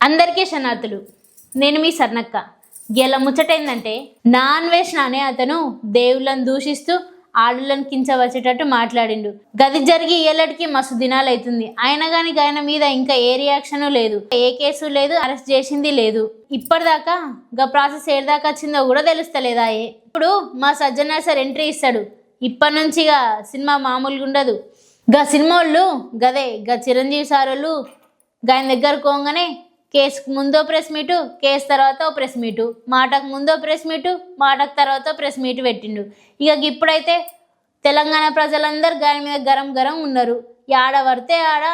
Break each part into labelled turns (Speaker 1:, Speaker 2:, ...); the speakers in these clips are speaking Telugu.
Speaker 1: అందరికీ శనార్థులు. నేను మీ సర్నక్క. గెల ముచ్చటైందంటే నాన్ వేషన్ అనే అతను దేవుళ్ళని దూషిస్తూ ఆడులను కించవచ్చేటట్టు మాట్లాడిండు. గది జరిగి ఏళ్ళకి మస్తు దినాలు అవుతుంది. అయినా కానీ ఆయన మీద ఇంకా ఏ రియాక్షన్ లేదు, ఏ కేసు లేదు, అరెస్ట్ చేసింది లేదు. ఇప్పటిదాకా గా ప్రాసెస్ ఏడాకా వచ్చిందో కూడా తెలుస్తలేదా. ఇప్పుడు మా సజ్జన సార్ ఎంట్రీ ఇస్తాడు. ఇప్పటి నుంచి సినిమా మామూలుగా ఉండదు. గా సినిమా వాళ్ళు గదే గా చిరంజీవి సార్ వాళ్ళు ఆయన దగ్గర కోగానే కేసుకు ముందో ప్రెస్ మీటు, కేసు తర్వాత ఓ ప్రెస్ మీటు, మాటకు ముందో ప్రెస్ మీటు, మాటకు తర్వాత ప్రెస్ మీటు పెట్టిండు. ఇక ఇప్పుడైతే తెలంగాణ ప్రజలందరూ గాని మీద గరం గరం ఉన్నారు. ఆడ పడితే ఆడ,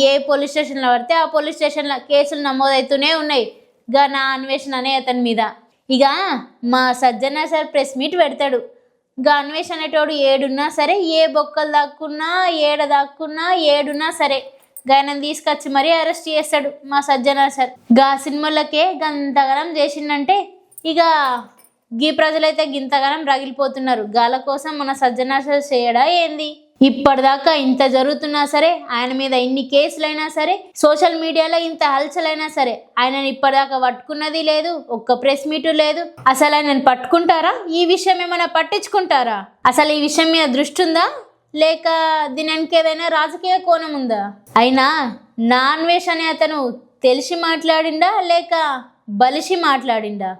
Speaker 1: ఏ పోలీస్ స్టేషన్లో పడితే ఆ పోలీస్ స్టేషన్లో కేసులు నమోదవుతూనే ఉన్నాయి గా నా అన్వేషణ అనే అతని మీద. ఇక మా సజ్జన సార్ ప్రెస్ మీట్ పెడతాడు. గా అన్వేషణ అనేటోడు ఏడున్నా సరే, ఏ బొక్కలు దాక్కున్నా, ఏడ దాక్కున్నా, ఏడున్నా సరే గాయనని తీసుకొచ్చి మరీ అరెస్ట్ చేస్తాడు మా సజ్జన సార్. గా సినిమాలకే గంతగనం చేసిందంటే ఇక గీ ప్రజలైతే గింతగనం రగిలిపోతున్నారు. గాల కోసం మన సజ్జన సార్ చేయడా ఏంది? ఇప్పటిదాకా ఇంత జరుగుతున్నా సరే, ఆయన మీద ఇన్ని కేసులైనా సరే, సోషల్ మీడియాలో ఇంత హల్చలైనా సరే, ఆయనని ఇప్పటిదాకా పట్టుకున్నది లేదు, ఒక్క ప్రెస్ మీటు లేదు. అసలు ఆయనని పట్టుకుంటారా? ఈ విషయం ఏమైనా పట్టించుకుంటారా? అసలు ఈ విషయం మీద దృష్టి ఉందా, లేక దీనికి ఏదైనా రాజకీయ కోణం ఉందా? అయినా నాన్ వేష్ అనే అతను తెలిసి మాట్లాడిండా లేక బలిసి మాట్లాడిండా?